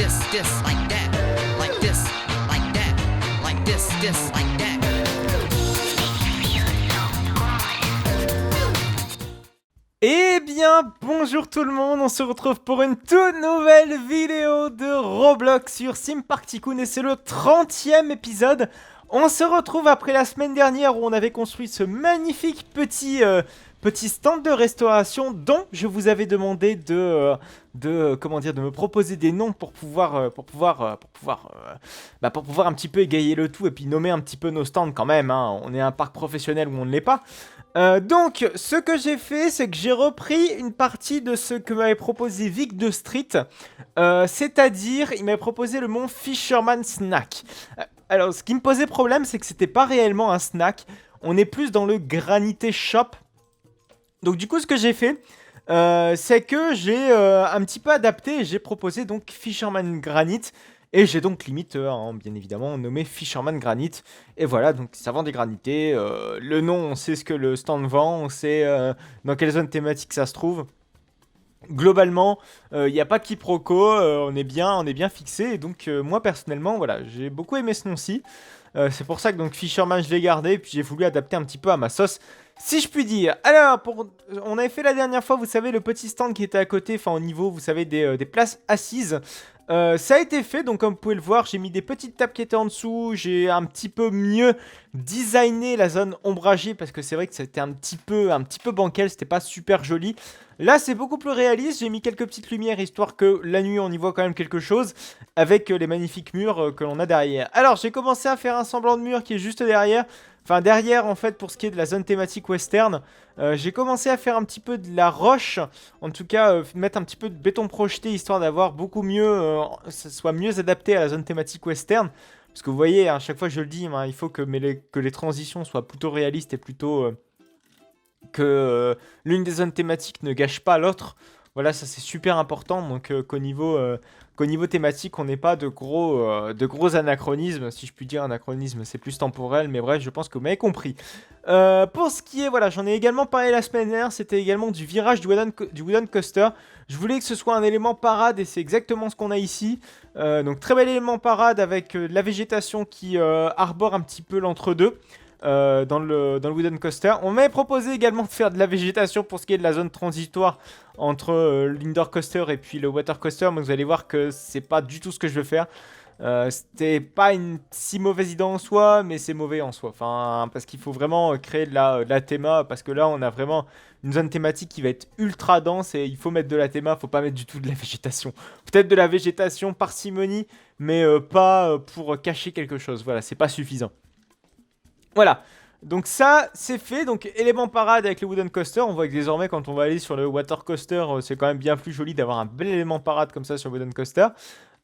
like that, like this, like that, like this, like that. Eh bien, bonjour tout le monde, on se retrouve pour une toute nouvelle vidéo de Roblox sur Sim Park Tycoon et c'est le 30e épisode. On se retrouve après la semaine dernière où on avait construit ce magnifique petit stand de restauration dont je vous avais demandé de me proposer des noms pour pouvoir un petit peu égayer le tout et puis nommer un petit peu nos stands quand même, hein. On est un parc professionnel où on ne l'est pas. Donc, ce que j'ai fait, c'est que j'ai repris une partie de ce que m'avait proposé Vic de Street. C'est-à-dire, il m'avait proposé le mont Fisherman Snack. Alors, ce qui me posait problème, c'est que c'était pas réellement un snack. On est plus dans le Granité Shop. Donc, du coup, ce que j'ai fait, c'est que j'ai un petit peu adapté et j'ai proposé donc Fisherman Granite. Et j'ai donc limite, bien évidemment, nommé Fisherman Granite. Et voilà, donc ça vend des granités. Le nom, on sait ce que le stand vend, on sait dans quelle zone thématique ça se trouve. Globalement, il n'y a pas de quiproquo, on est bien fixé. Et donc, moi personnellement, voilà, j'ai beaucoup aimé ce nom-ci. C'est pour ça que donc Fisherman, je l'ai gardé. Et puis j'ai voulu adapter un petit peu à ma sauce, si je puis dire. Alors, on avait fait la dernière fois, vous savez, le petit stand qui était à côté, enfin au niveau, vous savez, des places assises. Ça a été fait, donc comme vous pouvez le voir, j'ai mis des petites tables qui étaient en dessous, j'ai un petit peu mieux designé la zone ombragée parce que c'est vrai que c'était un petit peu bancal, c'était pas super joli. Là c'est beaucoup plus réaliste, j'ai mis quelques petites lumières histoire que la nuit on y voit quand même quelque chose avec les magnifiques murs que l'on a derrière. Alors j'ai commencé à faire un semblant de mur qui est juste derrière. Enfin derrière en fait pour ce qui est de la zone thématique western, j'ai commencé à faire un petit peu de la roche, en tout cas mettre un petit peu de béton projeté histoire d'avoir beaucoup mieux, ça soit mieux adapté à la zone thématique western. Parce que vous voyez, à chaque fois je le dis, hein, il faut que les transitions soient plutôt réalistes et plutôt que l'une des zones thématiques ne gâche pas l'autre. Voilà, ça c'est super important, donc qu'au niveau thématique, on n'ait pas de gros anachronismes. Si je puis dire anachronisme, c'est plus temporel, mais bref, je pense que vous m'avez compris. Pour ce qui est, voilà, j'en ai également parlé la semaine dernière, c'était également du virage du wooden coaster. Je voulais que ce soit un élément parade et c'est exactement ce qu'on a ici. Donc très bel élément parade avec de la végétation qui arbore un petit peu l'entre-deux. Dans le wooden coaster. On m'avait proposé également de faire de la végétation pour ce qui est de la zone transitoire entre l'indoor coaster et puis le water coaster, mais vous allez voir que c'est pas du tout ce que je veux faire. C'était pas une si mauvaise idée en soi, mais c'est mauvais en soi. Enfin, parce qu'il faut vraiment créer de la théma, parce que là on a vraiment une zone thématique qui va être ultra dense et il faut mettre de la théma, faut pas mettre du tout de la végétation. Peut-être de la végétation parcimonie, mais pas pour cacher quelque chose. Voilà, c'est pas suffisant. Voilà, donc ça c'est fait, donc élément parade avec le wooden coaster, on voit que désormais quand on va aller sur le water coaster, c'est quand même bien plus joli d'avoir un bel élément parade comme ça sur le wooden coaster.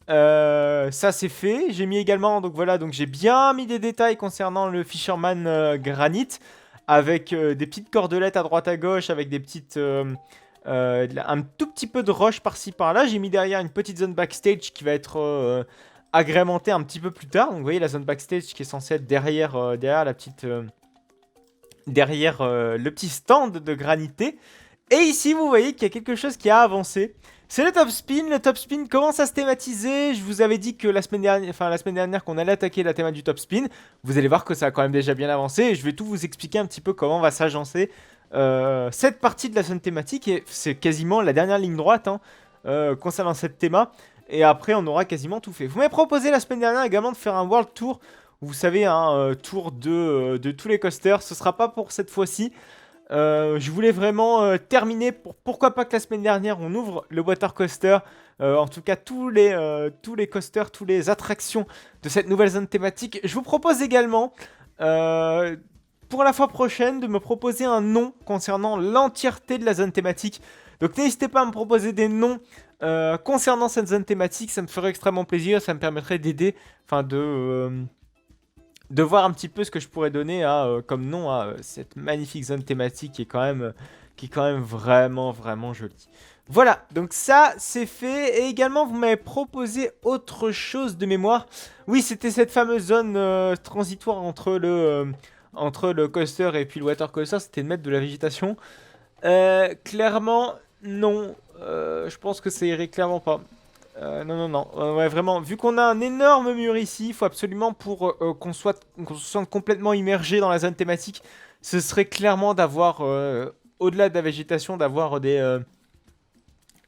Ça c'est fait, j'ai mis également, donc voilà, donc j'ai bien mis des détails concernant le Fisherman Granite, avec des petites cordelettes à droite à gauche, avec des petites... un tout petit peu de roche par-ci par-là, j'ai mis derrière une petite zone backstage qui va être... agrémenté un petit peu plus tard. Donc vous voyez la zone backstage qui est censée être derrière la petite le petit stand de granité. Et ici vous voyez qu'il y a quelque chose qui a avancé. C'est le top spin. Le top spin commence à se thématiser. Je vous avais dit que la semaine dernière qu'on allait attaquer la théma du top spin. Vous allez voir que ça a quand même déjà bien avancé. Et je vais tout vous expliquer un petit peu comment va s'agencer cette partie de la zone thématique. Et c'est quasiment la dernière ligne droite concernant cette théma. Et après, on aura quasiment tout fait. Vous m'avez proposé la semaine dernière également de faire un World Tour. Vous savez, un tour de tous les coasters. Ce sera pas pour cette fois-ci. Je voulais vraiment terminer. Pourquoi pas que la semaine dernière, on ouvre le water coaster. En tout cas, tous les coasters, toutes les attractions de cette nouvelle zone thématique. Je vous propose également, pour la fois prochaine, de me proposer un nom concernant l'entièreté de la zone thématique. Donc n'hésitez pas à me proposer des noms concernant cette zone thématique, ça me ferait extrêmement plaisir, ça me permettrait d'aider, enfin de voir un petit peu ce que je pourrais donner comme nom à cette magnifique zone thématique qui est quand même vraiment jolie. Voilà, donc ça c'est fait. Et également vous m'avez proposé autre chose de mémoire. Oui, c'était cette fameuse zone transitoire entre le coaster et puis le water coaster, c'était de mettre de la végétation. Clairement, non. Je pense que ça irait clairement pas. Non, non, non. Ouais, vraiment, vu qu'on a un énorme mur ici, il faut absolument pour qu'on se sente complètement immergé dans la zone thématique, ce serait clairement d'avoir, au-delà de la végétation, d'avoir des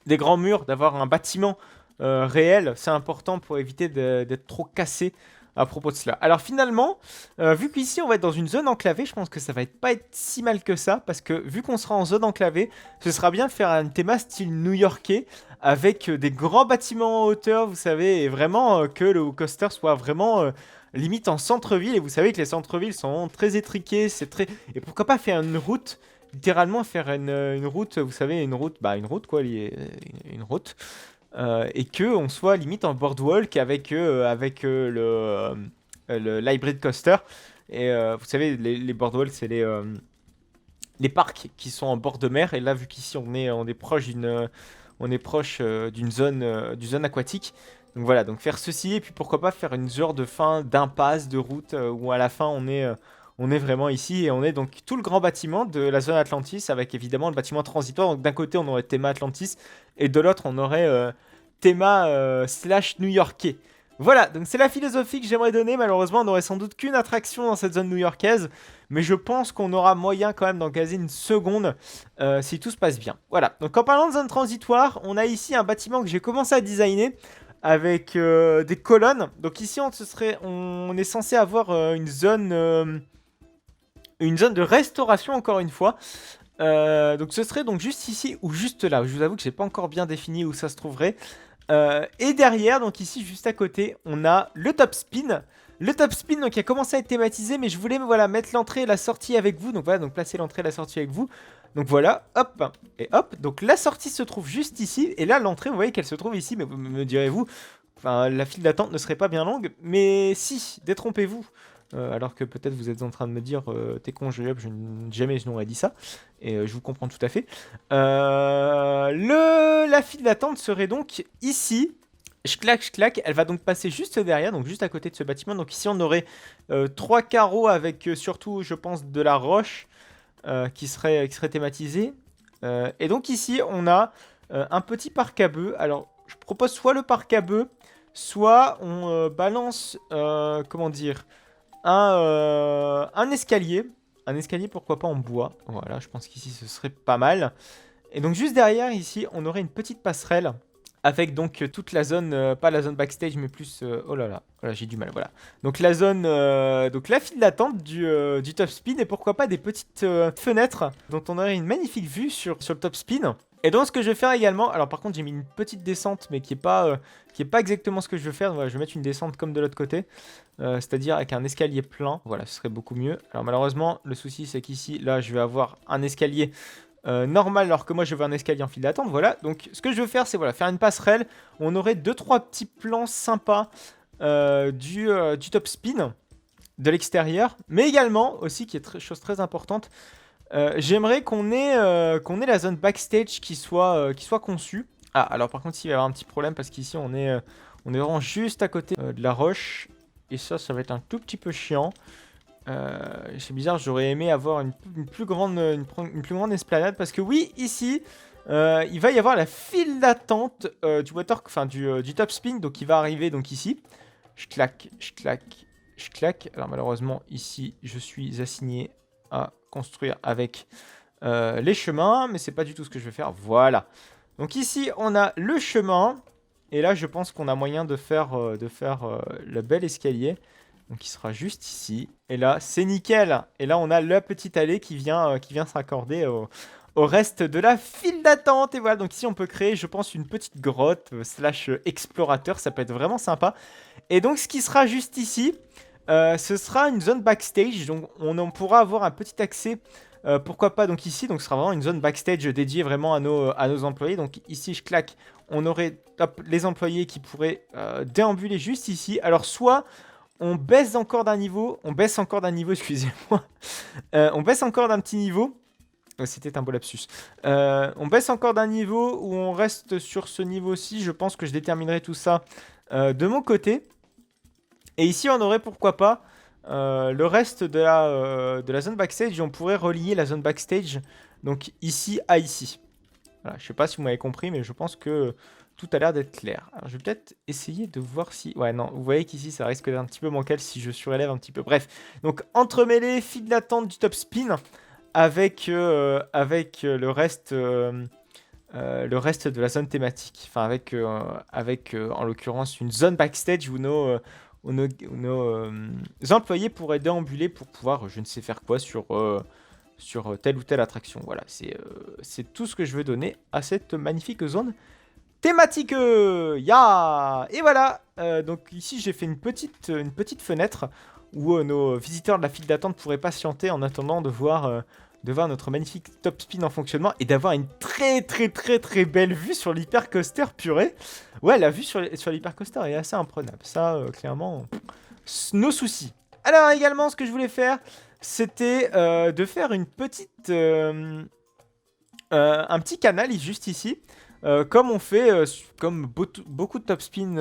grands murs, d'avoir un bâtiment réel. C'est important pour éviter d'être trop cassé à propos de cela. Alors finalement, vu qu'ici on va être dans une zone enclavée, je pense que ça va pas être si mal que ça, parce que vu qu'on sera en zone enclavée, ce sera bien de faire un thème style new-yorkais, avec des grands bâtiments en hauteur, vous savez, et vraiment que le coaster soit vraiment limite en centre-ville, et vous savez que les centres-villes sont très étriqués, c'est très... Et pourquoi pas faire une route, littéralement faire une route, vous savez, une route quoi, une route, et que on soit limite en boardwalk avec le l'hybrid coaster. Et vous savez, les boardwalks, c'est les parcs qui sont en bord de mer. Et là, vu qu'ici on est proche d'une zone aquatique. Donc voilà, donc faire ceci et puis pourquoi pas faire une genre de fin d'impasse de route où à la fin on est vraiment ici et on est donc tout le grand bâtiment de la zone Atlantis avec évidemment le bâtiment transitoire. Donc d'un côté on aurait Théma Atlantis et de l'autre on aurait Théma slash new-yorkais. Voilà, donc c'est la philosophie que j'aimerais donner. Malheureusement, on n'aurait sans doute qu'une attraction dans cette zone new-yorkaise, mais je pense qu'on aura moyen quand même d'en caser une seconde si tout se passe bien. Voilà, donc en parlant de zone transitoire, on a ici un bâtiment que j'ai commencé à designer avec des colonnes. Donc ici, on est censé avoir une zone de restauration encore une fois. Donc ce serait donc juste ici ou juste là. Je vous avoue que j'ai pas encore bien défini où ça se trouverait. Et derrière, donc ici juste à côté, on a le top spin. Le top spin donc, qui a commencé à être thématisé, mais je voulais voilà, mettre l'entrée et la sortie avec vous. Donc voilà, donc placer l'entrée et la sortie avec vous. Donc voilà, hop, et hop. Donc la sortie se trouve juste ici. Et là, l'entrée, vous voyez qu'elle se trouve ici. Mais me direz-vous, enfin, la file d'attente ne serait pas bien longue. Mais si, détrompez-vous. Alors que peut-être vous êtes en train de me dire t'es con, jamais je n'aurais dit ça. Et je vous comprends tout à fait. La file d'attente serait donc ici. Je claque, elle va donc passer juste derrière, donc juste à côté de ce bâtiment. Donc ici on aurait trois carreaux avec surtout je pense de la roche qui serait thématisée. Et donc ici on a un petit parc à bœufs. Alors je propose soit le parc à bœufs, soit on balance, comment dire, un escalier. Un escalier, pourquoi pas en bois. Voilà, je pense qu'ici ce serait pas mal. Et donc juste derrière, ici, on aurait une petite passerelle avec donc toute la zone, pas la zone backstage, mais plus... oh là là, voilà, j'ai du mal, voilà. Donc la zone, donc la file d'attente du top spin et pourquoi pas des petites fenêtres dont on aurait une magnifique vue sur le top spin. Et donc ce que je vais faire également, alors par contre j'ai mis une petite descente mais qui est pas exactement ce que je veux faire. Voilà, je vais mettre une descente comme de l'autre côté, c'est-à-dire avec un escalier plein. Voilà, ce serait beaucoup mieux. Alors malheureusement le souci c'est qu'ici là je vais avoir un escalier normal alors que moi je veux un escalier en file d'attente. Voilà, donc ce que je veux faire c'est voilà, faire une passerelle. On aurait 2-3 petits plans sympas du top spin de l'extérieur, mais également aussi qui est chose très importante. J'aimerais qu'on ait la zone backstage qui soit conçue. Ah, alors par contre, il va y avoir un petit problème parce qu'ici, on est vraiment juste à côté de la roche. Et ça va être un tout petit peu chiant. C'est bizarre, j'aurais aimé avoir une plus grande esplanade. Parce que oui, ici, il va y avoir la file d'attente du top spin. Donc, il va arriver donc ici. Je claque. Alors malheureusement, ici, je suis assigné à construire avec les chemins, mais c'est pas du tout ce que je vais faire. Voilà. Donc ici, on a le chemin. Et là, je pense qu'on a moyen de faire le bel escalier. Donc il sera juste ici. Et là, c'est nickel. Et là, on a la petite allée qui vient se raccorder au reste de la file d'attente. Et voilà, donc ici, on peut créer, je pense, une petite grotte slash explorateur. Ça peut être vraiment sympa. Et donc, ce qui sera juste ici, ce sera une zone backstage. Donc, on pourra avoir un petit accès. Pourquoi pas donc ici. Donc, ce sera vraiment une zone backstage dédiée vraiment à nos employés. Donc, ici, je claque. On aurait les employés qui pourraient déambuler juste ici. Alors, soit on baisse encore d'un niveau. Excusez-moi. On baisse encore d'un petit niveau. C'était un beau lapsus. On baisse encore d'un niveau où on reste sur ce niveau-ci. Je pense que je déterminerai tout ça de mon côté. Et ici, on aurait pourquoi pas le reste de la zone backstage. On pourrait relier la zone backstage donc ici à ici. Voilà, je sais pas si vous m'avez compris, mais je pense que Tout a l'air d'être clair. Alors, je vais peut-être essayer de voir si... Ouais, non, vous voyez qu'ici, ça risque d'un petit peu bancal si je surélève un petit peu. Bref, donc entremêler file d'attente du top spin avec, le reste de la zone thématique. Enfin, avec en l'occurrence, une zone backstage où nos employés pourraient déambuler pour pouvoir, je ne sais faire quoi, sur telle ou telle attraction. Voilà, c'est tout ce que je veux donner à cette magnifique zone thématique. Ya. Et voilà. Donc ici, j'ai fait une petite fenêtre où nos visiteurs de la file d'attente pourraient patienter en attendant de voir notre magnifique top spin en fonctionnement et d'avoir une très belle vue sur l'hypercoaster purée. Ouais, la vue sur l'hypercoaster est assez imprenable. Ça, clairement, nos soucis. Alors également, ce que je voulais faire, c'était de faire une petite, un petit canal juste ici. Comme on fait, comme beaucoup de top spin,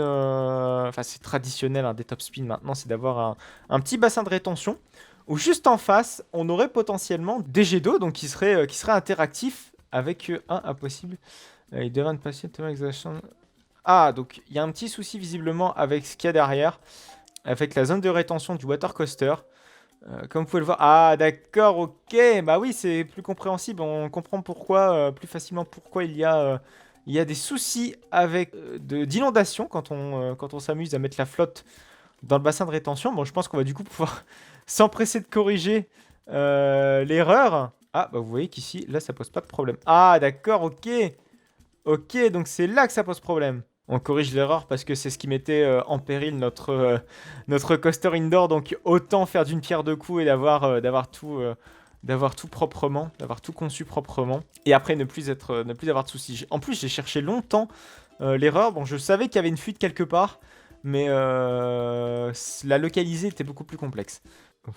enfin c'est traditionnel des top spin maintenant, c'est d'avoir un petit bassin de rétention où juste en face, on aurait potentiellement des jets d'eau, donc qui seraient interactifs avec un impossible. Il devrait passer exhaustion. Ah, donc il y a un petit souci visiblement avec ce qu'il y a derrière, avec la zone de rétention du water coaster. Comme vous pouvez le voir. Ah, d'accord, ok. Bah oui, c'est plus compréhensible. On comprend pourquoi, plus facilement pourquoi il y a des soucis avec d'inondation quand on s'amuse à mettre la flotte dans le bassin de rétention. Bon, je pense qu'on va du coup pouvoir s'empresser de corriger l'erreur. Ah, bah vous voyez qu'ici, là, ça pose pas de problème. Ah, d'accord, ok. Ok, donc c'est là que ça pose problème. On corrige l'erreur parce que c'est ce qui mettait en péril notre coaster indoor. Donc autant faire d'une pierre deux coups et d'avoir tout proprement, d'avoir tout conçu proprement. Et après ne plus avoir de soucis. En plus, j'ai cherché longtemps l'erreur. Bon, je savais qu'il y avait une fuite quelque part, mais la localiser était beaucoup plus complexe.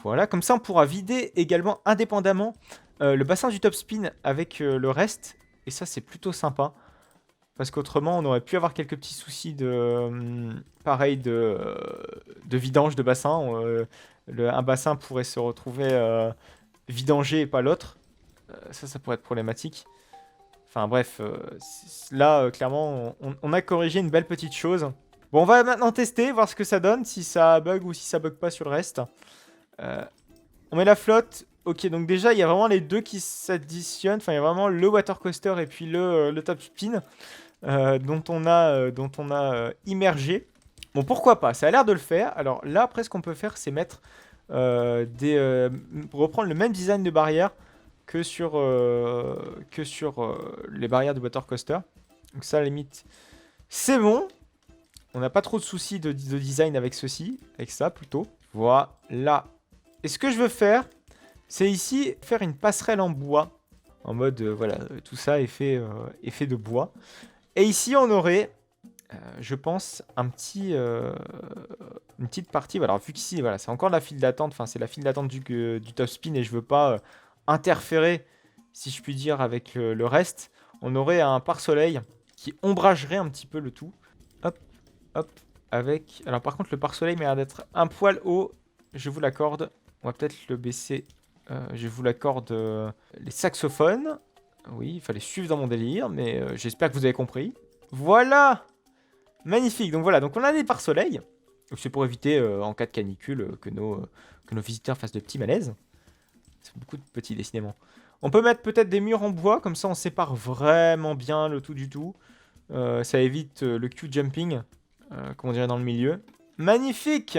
Voilà, comme ça on pourra vider également indépendamment le bassin du top spin avec le reste. Et ça, c'est plutôt sympa. Parce qu'autrement, on aurait pu avoir quelques petits soucis pareil, de vidange de bassin. Un bassin pourrait se retrouver vidangé et pas l'autre. Ça pourrait être problématique. Enfin bref, là, clairement, on a corrigé une belle petite chose. Bon, on va maintenant tester, voir ce que ça donne, si ça bug ou si ça bug pas sur le reste. On met la flotte. Ok, donc déjà, il y a vraiment les deux qui s'additionnent. Enfin, il y a vraiment le water coaster et puis le top spin. Dont on a immergé. Bon, pourquoi pas, ça a l'air de le faire. Alors là, après, ce qu'on peut faire, c'est mettre reprendre le même design de barrière que sur les barrières du water coaster. Donc ça, à la limite, c'est bon. On n'a pas trop de soucis de design avec ceci, avec ça plutôt. Voilà. Et ce que je veux faire, c'est ici faire une passerelle en bois. En mode, voilà, tout ça est fait de bois. Et ici, on aurait, je pense, une petite partie. Alors, vu qu'ici, voilà, c'est encore la file d'attente. Enfin, c'est la file d'attente du top spin et je veux pas interférer, si je puis dire, avec le reste. On aurait un pare-soleil qui ombragerait un petit peu le tout. Hop, hop, avec... Alors, par contre, le pare-soleil m'a l'air d'être un poil haut. Je vous l'accorde. On va peut-être le baisser. Je vous l'accorde. Les saxophones. Oui, il fallait suivre dans mon délire, mais j'espère que vous avez compris. Voilà. Magnifique. Donc voilà, donc on a des pare-soleil. C'est pour éviter, en cas de canicule, que nos visiteurs fassent de petits malaises. C'est beaucoup de petits, décidément. On peut mettre peut-être des murs en bois, comme ça on sépare vraiment bien le tout du tout. Ça évite le queue jumping, comme on dirait dans le milieu. Magnifique.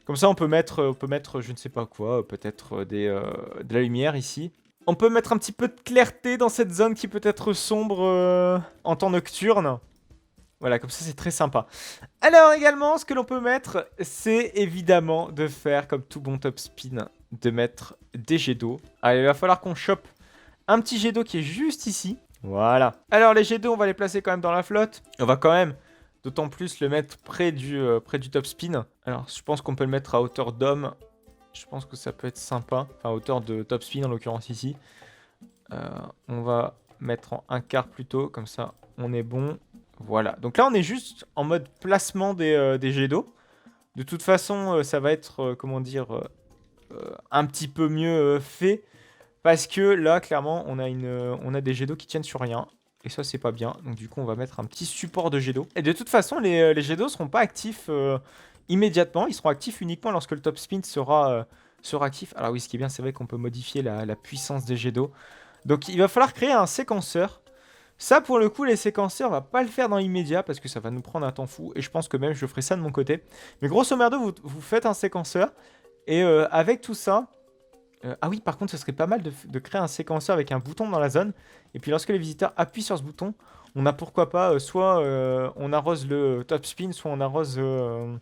Comme ça on peut mettre je ne sais pas quoi, peut-être de la lumière ici. On peut mettre un petit peu de clarté dans cette zone qui peut être sombre en temps nocturne. Voilà, comme ça c'est très sympa. Alors également, ce que l'on peut mettre, c'est évidemment de faire comme tout bon top spin, de mettre des jets d'eau. Allez, il va falloir qu'on chope un petit jet d'eau qui est juste ici. Voilà. Alors les jets d'eau, on va les placer quand même dans la flotte. On va quand même, d'autant plus, le mettre près du top spin. Alors je pense qu'on peut le mettre à hauteur d'homme. Je pense que ça peut être sympa. Enfin, à hauteur de top spin en l'occurrence ici. On va mettre en un quart plutôt. Comme ça, on est bon. Voilà. Donc là, on est juste en mode placement des jets d'eau. De toute façon, ça va être, comment dire, un petit peu mieux fait. Parce que là, clairement, on a des jets d'eau qui tiennent sur rien. et ça c'est pas bien. Donc du coup on va mettre un petit support de jet d'eau. Et de toute façon les jets d'eau seront pas actifs immédiatement, ils seront actifs uniquement lorsque le top spin sera actif. Alors oui, ce qui est bien, c'est vrai qu'on peut modifier la puissance des jets d'eau. Donc il va falloir créer un séquenceur. Ça pour le coup les séquenceurs on va pas le faire dans l'immédiat parce que ça va nous prendre un temps fou. Et je pense que même je ferai ça de mon côté. Mais grosso merdo vous faites un séquenceur. Et avec tout ça... ah oui, par contre, ce serait pas mal de créer un séquenceur avec un bouton dans la zone. Et puis lorsque les visiteurs appuient sur ce bouton, on a pourquoi pas, soit on arrose le top spin, soit on arrose le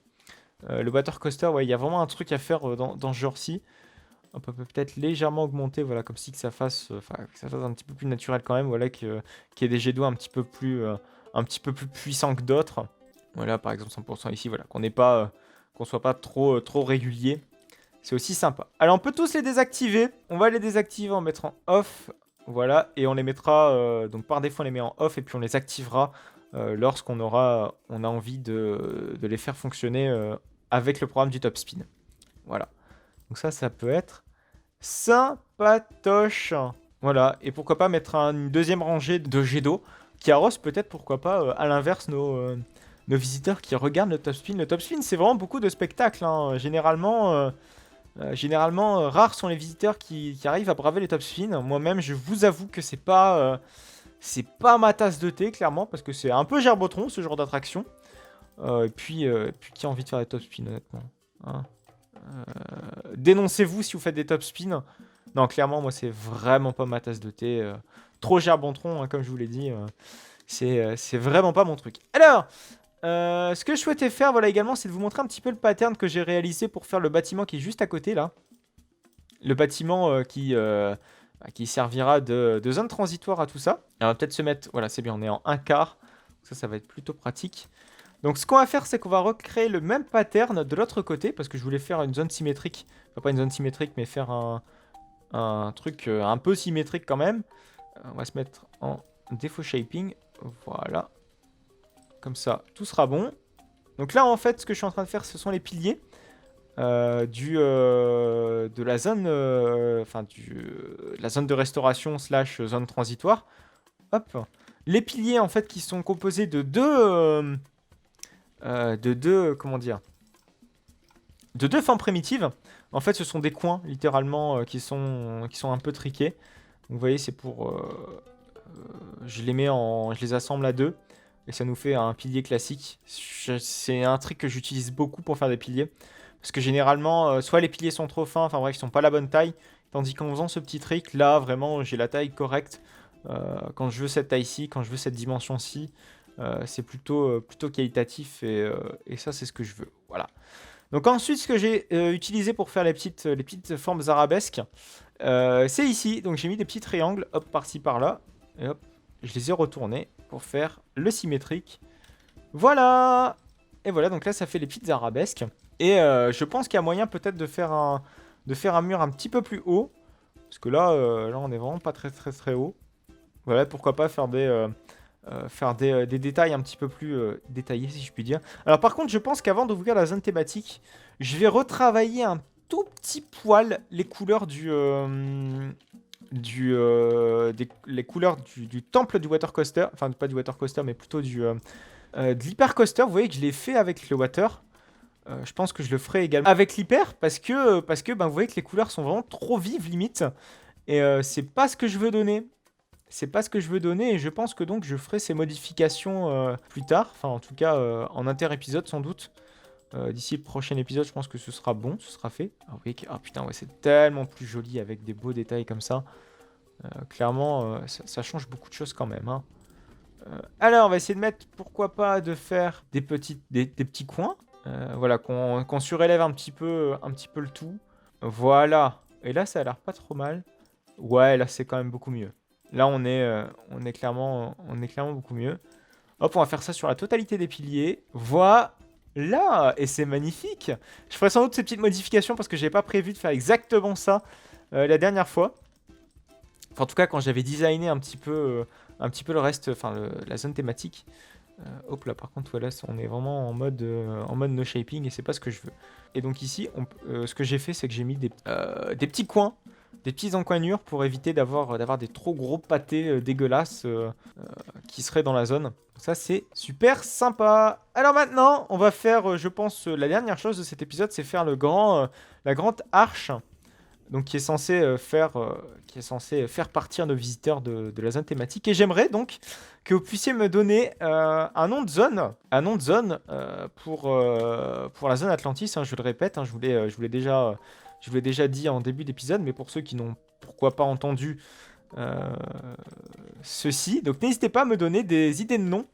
water coaster. Ouais, il y a vraiment un truc à faire dans ce genre-ci. On peut peut-être légèrement augmenter, voilà, comme si que ça fasse un petit peu plus naturel quand même. Voilà, qu'il y ait des jets d'eau un petit peu plus puissants que d'autres. Voilà, par exemple 100% ici, voilà, qu'on soit pas trop régulier. C'est aussi sympa. Alors, on peut tous les désactiver. On va les désactiver en mettant en off. Voilà. Et on les mettra... donc, par défaut, on les met en off. Et puis, on les activera lorsqu'on a envie de les faire fonctionner avec le programme du top spin. Voilà. Donc, ça peut être sympatoche. Voilà. Et pourquoi pas mettre une deuxième rangée de jets d'eau qui arrose peut-être, pourquoi pas, à l'inverse, nos visiteurs qui regardent le top spin. Le top spin, c'est vraiment beaucoup de spectacles. Hein. Généralement, rares sont les visiteurs qui arrivent à braver les top spins. Moi-même, je vous avoue que c'est pas ma tasse de thé, clairement, parce que c'est un peu gerbotron, ce genre d'attraction. Et puis, qui a envie de faire des top spins, honnêtement, hein. Dénoncez-vous si vous faites des top spins. Non, clairement, moi, c'est vraiment pas ma tasse de thé. Trop gerbotron, hein, comme je vous l'ai dit. C'est vraiment pas mon truc. Alors... ce que je souhaitais faire, voilà, également, c'est de vous montrer un petit peu le pattern que j'ai réalisé pour faire le bâtiment qui est juste à côté, là. Le bâtiment qui servira de zone transitoire à tout ça. Et on va peut-être se mettre... Voilà, c'est bien, on est en 1/4. Ça va être plutôt pratique. Donc, ce qu'on va faire, c'est qu'on va recréer le même pattern de l'autre côté, parce que je voulais faire une zone symétrique. Enfin, pas une zone symétrique, mais faire un truc un peu symétrique quand même. On va se mettre en défaut shaping. Voilà. Comme ça, tout sera bon. Donc là, en fait, ce que je suis en train de faire, ce sont les piliers de la zone, la zone de restauration / zone transitoire. Hop. Les piliers, en fait, qui sont composés de comment dire, de deux formes primitives. En fait, ce sont des coins, littéralement, qui sont un peu triqués. Donc, vous voyez, c'est pour... je les assemble à deux. Et ça nous fait un pilier classique. C'est un trick que j'utilise beaucoup pour faire des piliers. Parce que généralement, soit les piliers sont trop fins, enfin bref, ils sont pas la bonne taille. Tandis qu'en faisant ce petit trick, là, vraiment, j'ai la taille correcte. Quand je veux cette taille-ci, quand je veux cette dimension-ci, c'est plutôt qualitatif. Et ça, c'est ce que je veux. Voilà. Donc ensuite, ce que j'ai utilisé pour faire les petites formes arabesques, c'est ici. Donc j'ai mis des petits triangles, hop, par-ci, par-là. Et hop, je les ai retournés pour faire le symétrique. Voilà. Et voilà, donc là, ça fait les petites arabesques. Et je pense qu'il y a moyen peut-être de faire un mur un petit peu plus haut. Parce que là, on est vraiment pas très haut. Voilà, pourquoi pas faire des détails un petit peu plus détaillés, si je puis dire. Alors par contre, je pense qu'avant d'ouvrir la zone thématique, je vais retravailler un tout petit poil les couleurs les couleurs du temple du water coaster. Enfin, pas du water coaster, mais plutôt de l'hyper coaster. Vous voyez que je l'ai fait avec le water. Je pense que je le ferai également avec l'hyper parce que vous voyez que les couleurs sont vraiment trop vives limite. Et c'est pas ce que je veux donner. C'est pas ce que je veux donner et je pense que donc je ferai ces modifications plus tard. Enfin, en tout cas, en inter-épisode sans doute. D'ici le prochain épisode, je pense que ce sera bon, ce sera fait. Ah oui, ah putain, ouais, c'est tellement plus joli avec des beaux détails comme ça. Clairement, ça change beaucoup de choses quand même, hein. Alors, on va essayer de mettre, pourquoi pas, de faire des petits coins. Voilà, qu'on surélève un petit peu le tout. Voilà. Et là, ça a l'air pas trop mal. Ouais, là, c'est quand même beaucoup mieux. Là, on est clairement beaucoup mieux. Hop, on va faire ça sur la totalité des piliers. Voilà. Et c'est magnifique. Je ferai sans doute ces petites modifications parce que j'avais pas prévu de faire exactement ça la dernière fois. Enfin, en tout cas, quand j'avais designé un petit peu le reste, enfin la zone thématique. Hop là, par contre, voilà, on est vraiment en mode no shaping et c'est pas ce que je veux. Et donc ici, ce que j'ai fait, c'est que j'ai mis des petits coins petites encoignures pour éviter d'avoir des trop gros pâtés dégueulasses qui seraient dans la zone. Ça, c'est super sympa. Alors maintenant, on va faire, je pense, la dernière chose de cet épisode, c'est faire la grande arche. Donc qui est censé faire partir nos visiteurs de la zone thématique. Et j'aimerais donc que vous puissiez me donner un nom de zone, pour la zone Atlantis. Hein, je le répète, hein, je vous l'ai déjà dit en début d'épisode, mais pour ceux qui n'ont pourquoi pas entendu ceci, donc n'hésitez pas à me donner des idées de noms.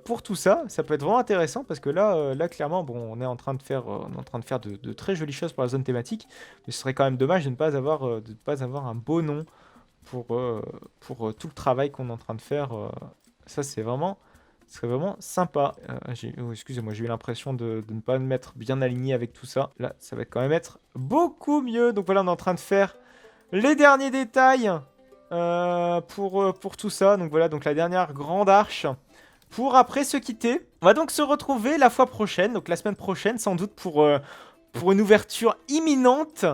Pour tout ça, ça peut être vraiment intéressant parce que là clairement, bon, on est en train de faire de très jolies choses pour la zone thématique, mais ce serait quand même dommage de ne pas avoir un beau nom pour tout le travail qu'on est en train de faire. Ça, ce serait vraiment sympa. Excusez-moi, j'ai eu l'impression de ne pas me mettre bien aligné avec tout ça. Là, ça va quand même être beaucoup mieux. Donc voilà, on est en train de faire les derniers détails pour tout ça. Donc voilà, donc la dernière grande arche. Pour après se quitter, on va donc se retrouver la fois prochaine, donc la semaine prochaine, sans doute pour une ouverture imminente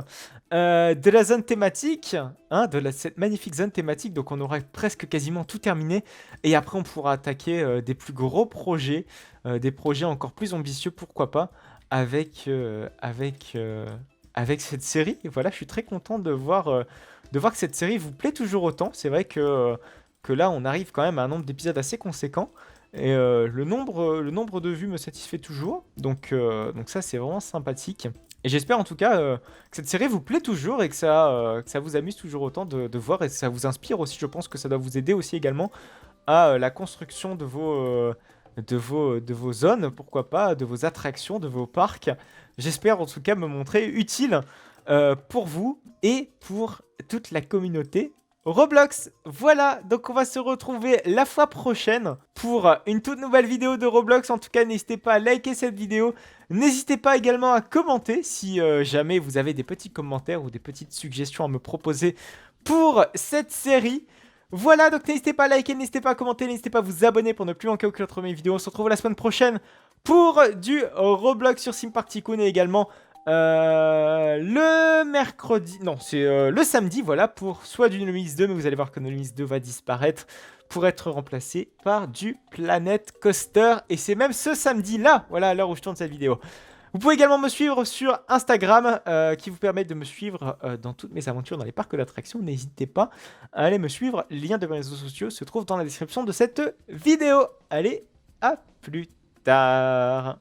de la zone thématique, hein, cette magnifique zone thématique. Donc on aura presque quasiment tout terminé. Et après, on pourra attaquer des plus gros projets, des projets encore plus ambitieux, pourquoi pas, avec cette série. Et voilà, je suis très content de voir que cette série vous plaît toujours autant. C'est vrai que là, on arrive quand même à un nombre d'épisodes assez conséquent. Et le nombre de vues me satisfait toujours. Donc ça, c'est vraiment sympathique. Et j'espère en tout cas que cette série vous plaît toujours et que ça vous amuse toujours autant de voir et que ça vous inspire aussi. Je pense que ça doit vous aider aussi également à la construction de vos zones, pourquoi pas, de vos attractions, de vos parcs. J'espère en tout cas me montrer utile pour vous et pour toute la communauté Roblox. Voilà, donc on va se retrouver la fois prochaine pour une toute nouvelle vidéo de Roblox. En tout cas, n'hésitez pas à liker cette vidéo. N'hésitez pas également à commenter si jamais vous avez des petits commentaires ou des petites suggestions à me proposer pour cette série. Voilà, donc n'hésitez pas à liker, n'hésitez pas à commenter, n'hésitez pas à vous abonner pour ne plus manquer aucune autre vidéo. On se retrouve la semaine prochaine pour du Roblox sur Sim Park Tycoon et également le mercredi, non, c'est le samedi, voilà, pour soit du No Limits 2, mais vous allez voir que No Limits 2 va disparaître pour être remplacé par du Planet Coaster. Et c'est même ce samedi-là, voilà, à l'heure où je tourne cette vidéo. Vous pouvez également me suivre sur Instagram, qui vous permet de me suivre dans toutes mes aventures dans les parcs d'attractions. N'hésitez pas à aller me suivre. Le lien de mes réseaux sociaux se trouve dans la description de cette vidéo. Allez, à plus tard.